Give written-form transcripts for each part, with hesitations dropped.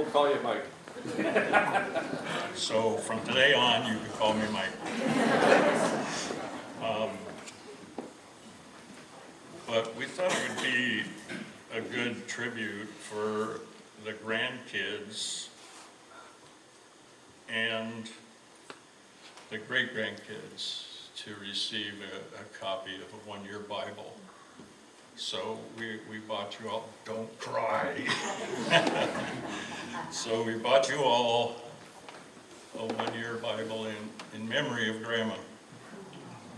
We'll call you Mike. So from today on, you can call me Mike. But we thought it would be a good tribute for the grandkids and the great-grandkids to receive a copy of a one-year Bible. So we bought you all, don't cry. So we bought you all a one-year Bible in memory of Grandma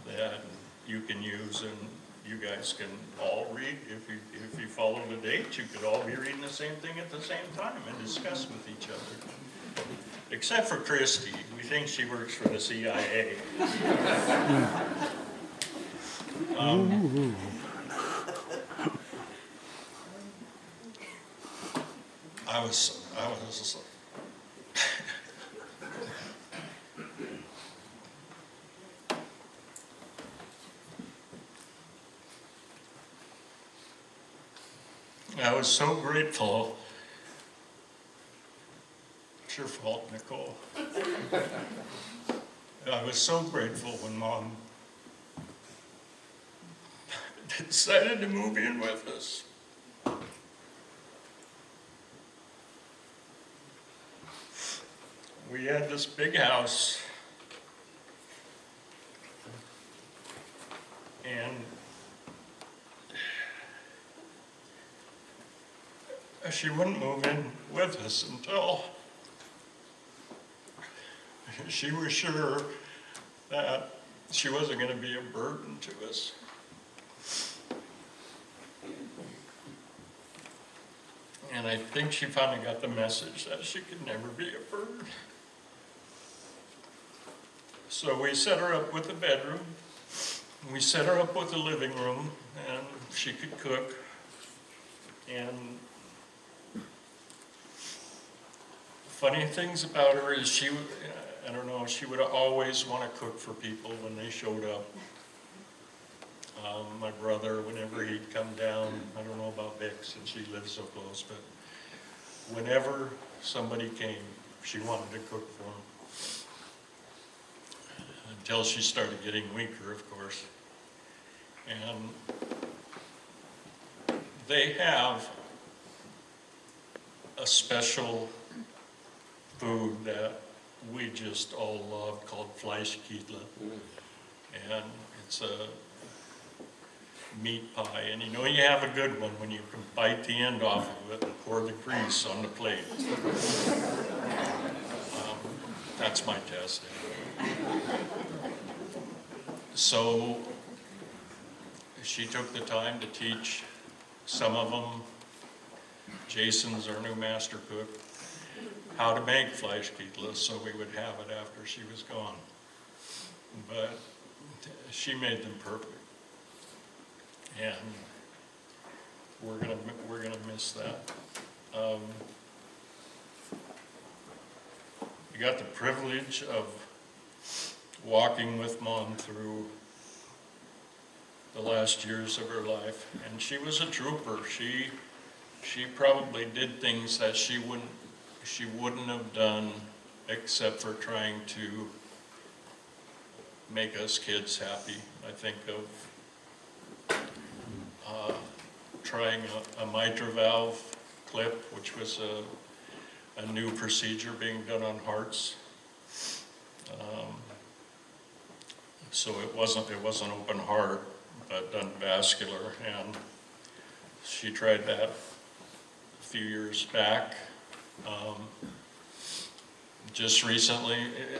that you can use, and you guys can all read. If you follow the date, you could all be reading the same thing at the same time and discuss with each other. Except for Christy. We think she works for the CIA. I was so grateful. It's your fault, Nicole. I was so grateful when Mom decided to move in with us. We had this big house, and she wouldn't move in with us until she was sure that she wasn't going to be a burden to us. And I think she finally got the message that she could never be a burden. So we set her up with a bedroom. We set her up with a living room, and she could cook. And funny things about her is she would always want to cook for people when they showed up. My brother, whenever he'd come down, I don't know about Vic since she lives so close, but whenever somebody came, she wanted to cook for them. Until she started getting weaker, of course. And they have a special food that we just all love called Fleischkietle. And it's a meat pie, and you know you have a good one when you can bite the end off of it and pour the grease on the plate. That's my test. So she took the time to teach some of them, Jason's our new master cook, how to make Fleischkietle so we would have it after she was gone. But she made them perfect. And we're gonna miss that. We got the privilege of walking with Mom through the last years of her life, and she was a trooper. She probably did things that she wouldn't have done except for trying to make us kids happy. I think of trying a mitral valve clip, which was a new procedure being done on hearts. So it wasn't open heart, but done vascular, and she tried that a few years back. Just recently,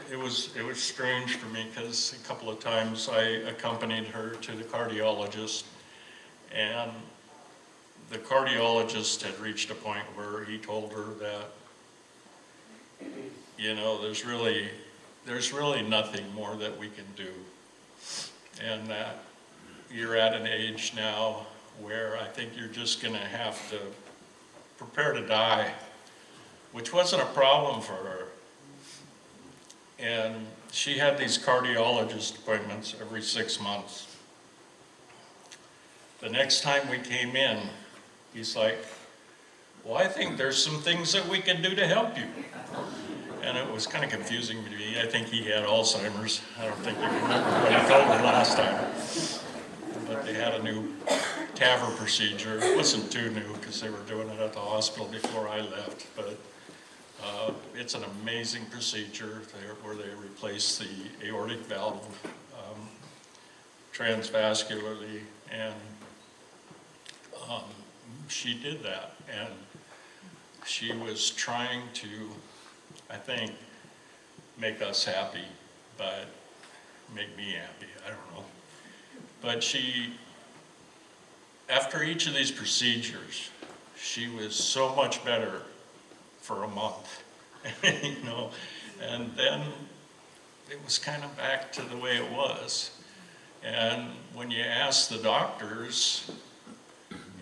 it was strange for me because a couple of times I accompanied her to the cardiologist, and the cardiologist had reached a point where he told her that, you know, there's really nothing more that we can do, and that you're at an age now where I think you're just going to have to prepare to die, which wasn't a problem for her. And she had these cardiologist appointments every 6 months. The next time we came in, he's like, well, I think there's some things that we can do to help you. And it was kind of confusing to me. I think he had Alzheimer's. I don't think he remembered what he told me last time. But they had a new TAVR procedure. It wasn't too new because they were doing it at the hospital before I left. But it's an amazing procedure where they replace the aortic valve transvascularly. And she did that. And she was trying to, I think, make us happy, but make me happy, I don't know. But she, after each of these procedures, she was so much better for a month, you know, and then it was kind of back to the way it was. And when you ask the doctors,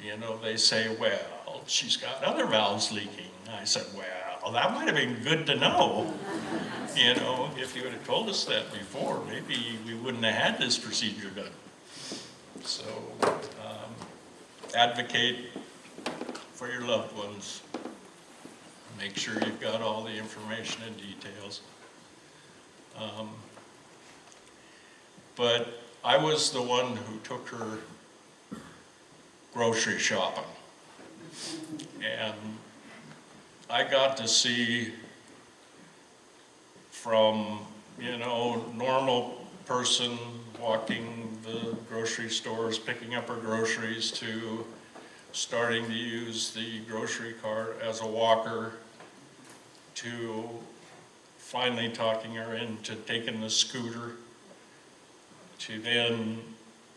you know, they say, well, she's got other valves leaking. I said, well, that might have been good to know. You know, if you would have told us that before, maybe we wouldn't have had this procedure done. So, advocate for your loved ones. Make sure you've got all the information and details. But I was the one who took her grocery shopping. And I got to see from, you know, normal person walking the grocery stores, picking up her groceries, to starting to use the grocery cart as a walker, to finally talking her into taking the scooter, to then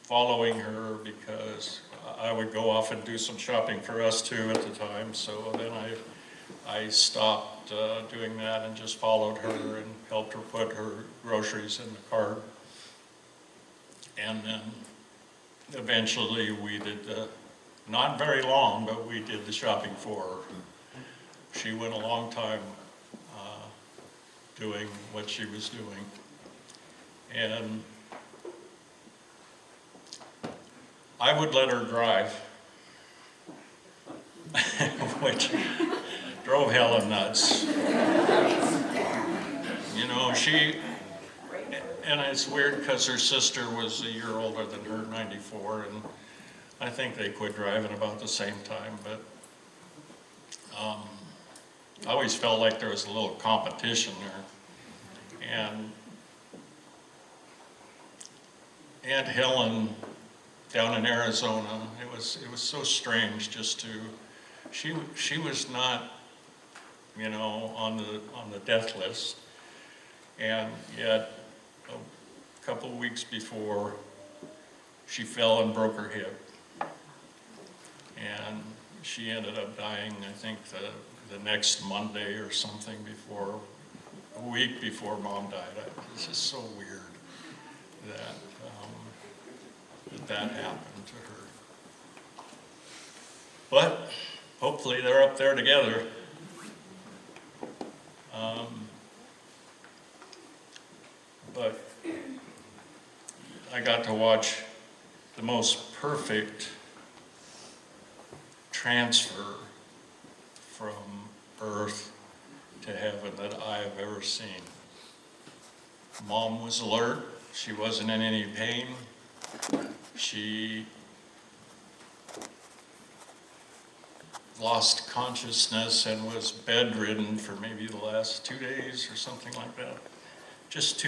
following her because I would go off and do some shopping for us too at the time. So then I stopped doing that and just followed her and helped her put her groceries in the cart. And then eventually we did, not very long, but we did the shopping for her. She went a long time doing what she was doing. And I would let her drive, which drove Helen nuts. You know, and it's weird because her sister was a year older than her, 94, and I think they quit driving about the same time, but I always felt like there was a little competition there. And Aunt Helen down in Arizona, it was so strange just to, she was not, you know, on the death list, and yet a couple weeks before she fell and broke her hip, and she ended up dying, I think the next Monday or something, before a week before Mom died. It's just so weird that that happened to her. But hopefully they're up there together. But I got to watch the most perfect transfer from earth to heaven that I have ever seen. Mom was alert. She wasn't in any pain. She lost consciousness and was bedridden for maybe the last 2 days or something like that. Just